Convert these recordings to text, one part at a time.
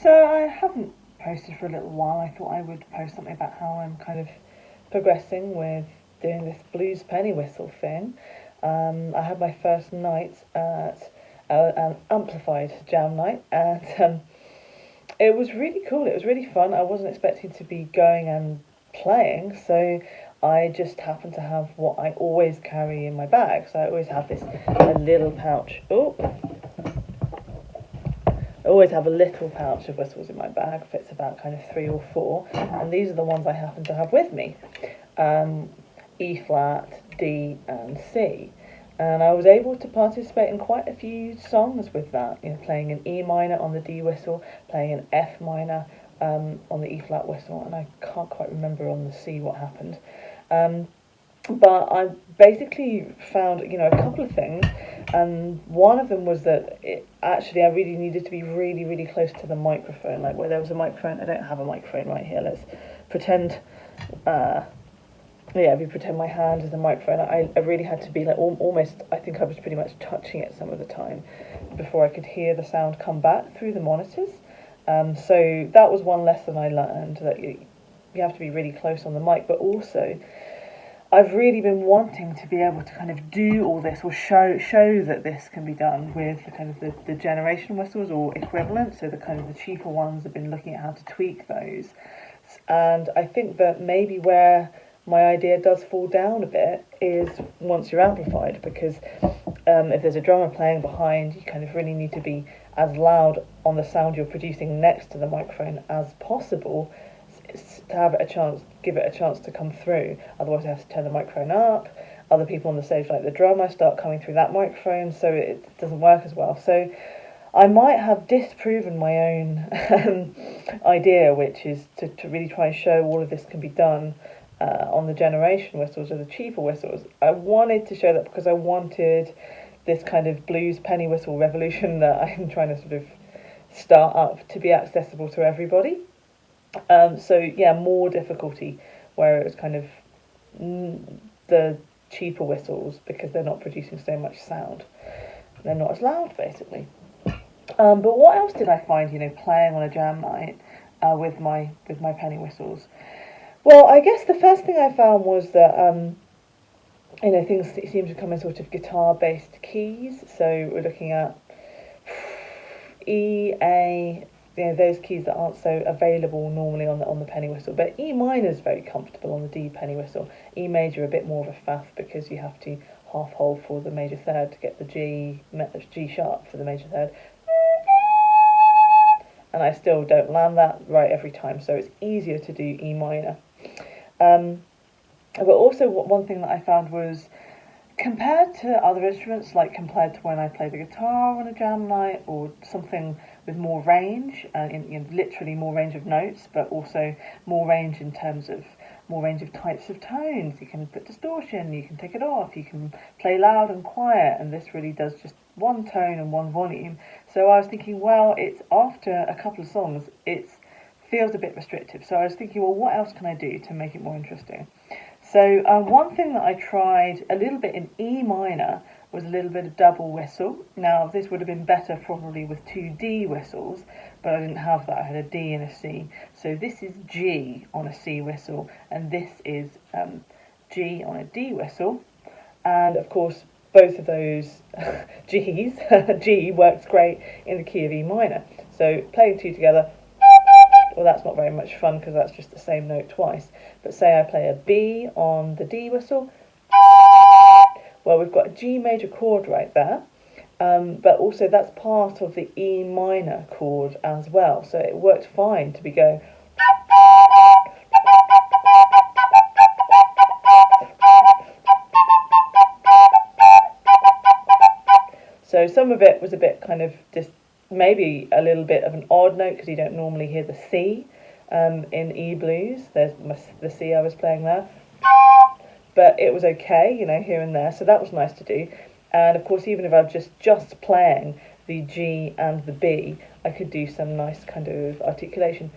So I haven't posted for a little while. I thought I would post something about how I'm kind of progressing with doing this blues penny whistle thing. I had my first night at an amplified jam night, and it was really cool. It was really fun. I wasn't expecting to be going and playing, so I just happened to have what I always carry in my bag. So I always have this a little pouch. Oh, I always have a little pouch of whistles in my bag, fits about kind of 3 or 4, and these are the ones I happen to have with me. E flat, D and C. And I was able to participate in quite a few songs with that, playing an E minor on the D whistle, playing an F minor on the E flat whistle, and I can't quite remember on the C what happened. But I basically found, a couple of things, and one of them was that I really needed to be really, really close to the microphone, like where there was a microphone. I don't have a microphone right here. Let's pretend, if you pretend my hand is the microphone, I really had to be like almost, I think I was pretty much touching it some of the time before I could hear the sound come back through the monitors. So that was one lesson I learned, that you have to be really close on the mic, but also I've really been wanting to be able to kind of do all this, or show that this can be done with the kind of the generation whistles or equivalent, so the kind of the cheaper ones. I've been looking at how to tweak those, and I think that maybe where my idea does fall down a bit is once you're amplified, because if there's a drummer playing behind, you kind of really need to be as loud on the sound you're producing next to the microphone as possible, to have it a chance, give it a chance to come through. Otherwise I have to turn the microphone up. Other people on the stage, like the drummer, start coming through that microphone, so it doesn't work as well. So I might have disproven my own idea, which is to really try and show all of this can be done on the generation whistles or the cheaper whistles. I wanted to show that because I wanted this kind of blues penny whistle revolution that I'm trying to sort of start up to be accessible to everybody. More difficulty where it was kind of the cheaper whistles, because they're not producing so much sound. They're not as loud, basically. But what else did I find, playing on a jam night with my penny whistles? Well, I guess the first thing I found was that things seem to come in sort of guitar-based keys. So we're looking at E, A, those keys that aren't so available normally on the penny whistle. But E minor is very comfortable on the D penny whistle. E major a bit more of a faff, because you have to half hold for the major third to get the G sharp for the major third. And I still don't land that right every time, so it's easier to do E minor. But also one thing that I found was, compared to other instruments, like compared to when I play the guitar on a jam night, or something with more range, literally more range of notes, but also more range in terms of more range of types of tones. You can put distortion, you can take it off, you can play loud and quiet, and this really does just one tone and one volume. So I was thinking, well, it's after a couple of songs, it feels a bit restrictive. So I was thinking, well, what else can I do to make it more interesting? So one thing that I tried a little bit in E minor was a little bit of double whistle. Now, this would have been better probably with 2 D whistles, but I didn't have that. I had a D and a C. So this is G on a C whistle, and this is G on a D whistle. And of course, both of those G's, G works great in the key of E minor. So playing 2 together, well, that's not very much fun, because that's just the same note twice. But say I play a B on the D whistle, well, we've got a G major chord right there, but also that's part of the E minor chord as well. So it worked fine to be going. So some of it was a bit kind of just maybe a little bit of an odd note, because you don't normally hear the C in E blues. There's the C I was playing there. But it was okay, here and there, so that was nice to do. And of course, even if I'm just playing the G and the B, I could do some nice kind of articulation.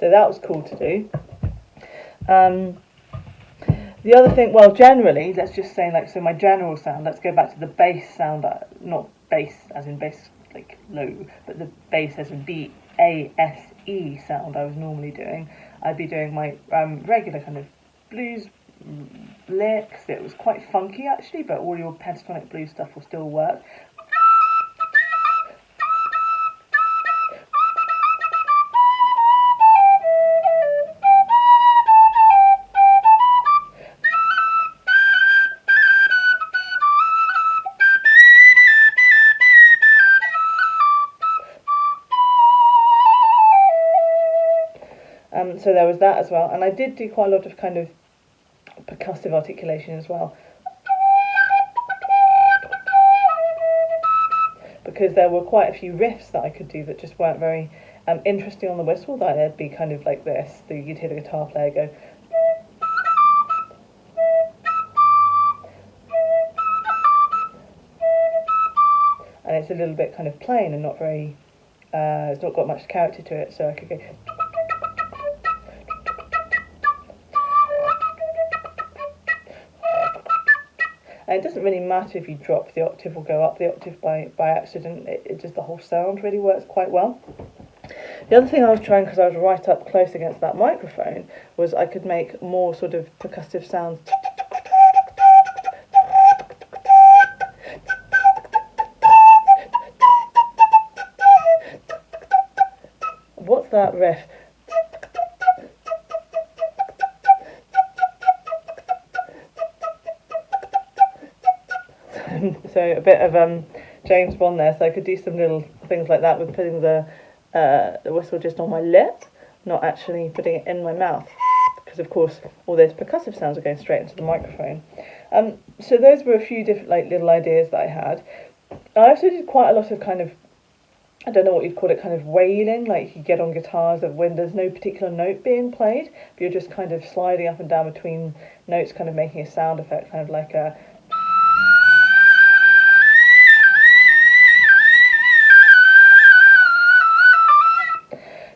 So that was cool to do. The other thing, well, generally, let's just say, like, so my general sound, let's go back to the bass sound, not bass as in bass, like, low, but the bass as in B-A-S-E sound I was normally doing. I'd be doing my regular kind of blues licks. It was quite funky, actually, but all your pentatonic blues stuff will still work. So there was that as well, and I did do quite a lot of kind of percussive articulation as well, because there were quite a few riffs that I could do that just weren't very interesting on the whistle. That it'd be kind of like this. So you'd hear the guitar player go, and it's a little bit kind of plain and not very. It's not got much character to it, so I could go. And it doesn't really matter if you drop the octave or go up the octave by accident. It just, the whole sound really works quite well. The other thing I was trying, because I was right up close against that microphone, was I could make more sort of percussive sounds. What's that riff? So a bit of James Bond there. So I could do some little things like that with putting the whistle just on my lip, not actually putting it in my mouth, because of course all those percussive sounds are going straight into the microphone. So those were a few different like little ideas that I had. I also did quite a lot of kind of, I don't know what you'd call it, kind of wailing, like you get on guitars when there's no particular note being played, but you're just kind of sliding up and down between notes, kind of making a sound effect, kind of like a.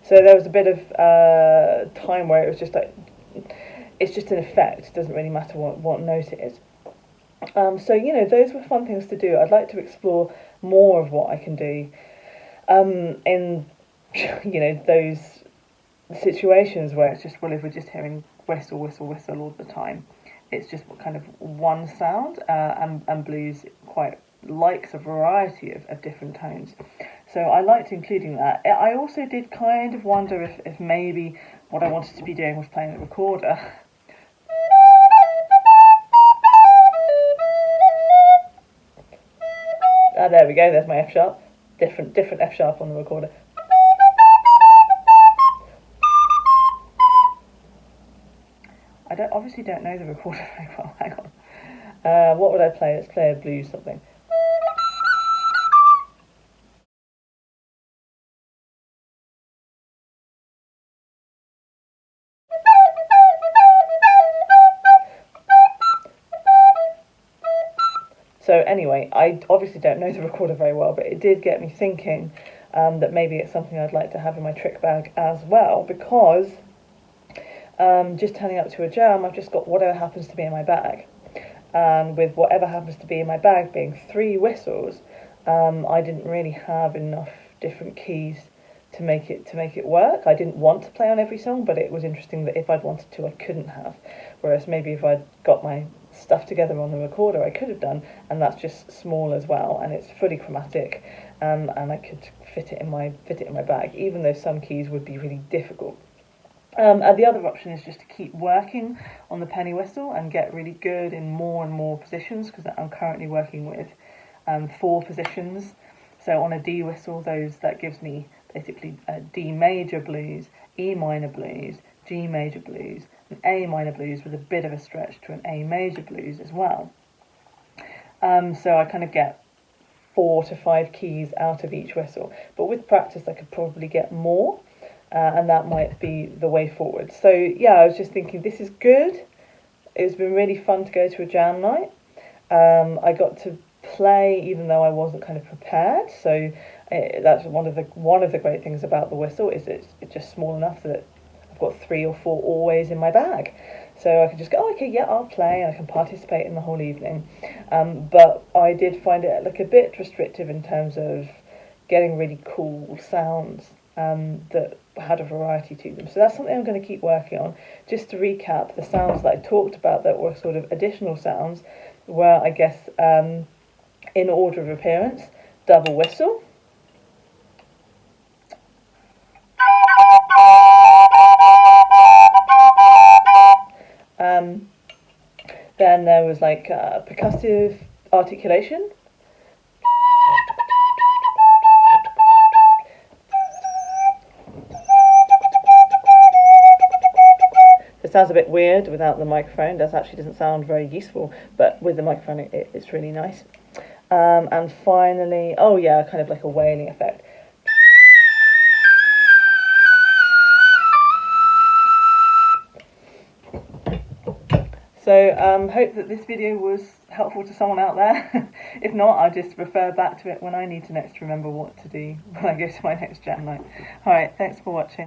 So there was a bit of time where it was just like, it's just an effect. It doesn't really matter what note it is. So, you know, those were fun things to do. I'd like to explore more of what I can do in, you know, those situations where it's just, well, if we're just hearing whistle, whistle, whistle all the time, it's just kind of one sound, and blues quite likes a variety of different tones. So I liked including that. I also did kind of wonder if maybe what I wanted to be doing was playing a recorder. There we go, there's my F sharp. Different F sharp on the recorder. I obviously don't know the recorder very well. Hang on. What would I play? Let's play a blues something. So anyway, I obviously don't know the recorder very well, but it did get me thinking that maybe it's something I'd like to have in my trick bag as well, because just turning up to a jam, I've just got whatever happens to be in my bag. And with whatever happens to be in my bag being 3 whistles, I didn't really have enough different keys to make it work. I didn't want to play on every song, but it was interesting that if I'd wanted to, I couldn't have. Whereas maybe if I'd got my stuff together on the recorder, I could have done, and that's just small as well, and it's fully chromatic, and I could fit it in my bag, even though some keys would be really difficult. And the other option is just to keep working on the penny whistle and get really good in more and more positions, because I'm currently working with 4 positions. So on a D whistle, that gives me basically a D major blues, E minor blues, G major blues, an A minor blues with a bit of a stretch to an A major blues as well. So I kind of get 4 to 5 keys out of each whistle. But with practice, I could probably get more. And that might be the way forward. So yeah, I was just thinking, this is good. It's been really fun to go to a jam night. I got to play even though I wasn't kind of prepared. So that's one of the great things about the whistle, is it's just small enough that I've got 3 or 4 always in my bag. So I could just go, oh, okay, yeah, I'll play, and I can participate in the whole evening. But I did find it like a bit restrictive in terms of getting really cool sounds that had a variety to them. So that's something I'm going to keep working on. Just to recap, the sounds that I talked about that were sort of additional sounds were, I guess, in order of appearance, double whistle. Then there was like percussive articulation. It sounds a bit weird without the microphone. That actually doesn't sound very useful, but with the microphone it's really nice. And finally, oh yeah, kind of like a wailing effect. So hope that this video was helpful to someone out there. If not, I'll just refer back to it when I need to next remember what to do when I go to my next jam night. Alright, thanks for watching.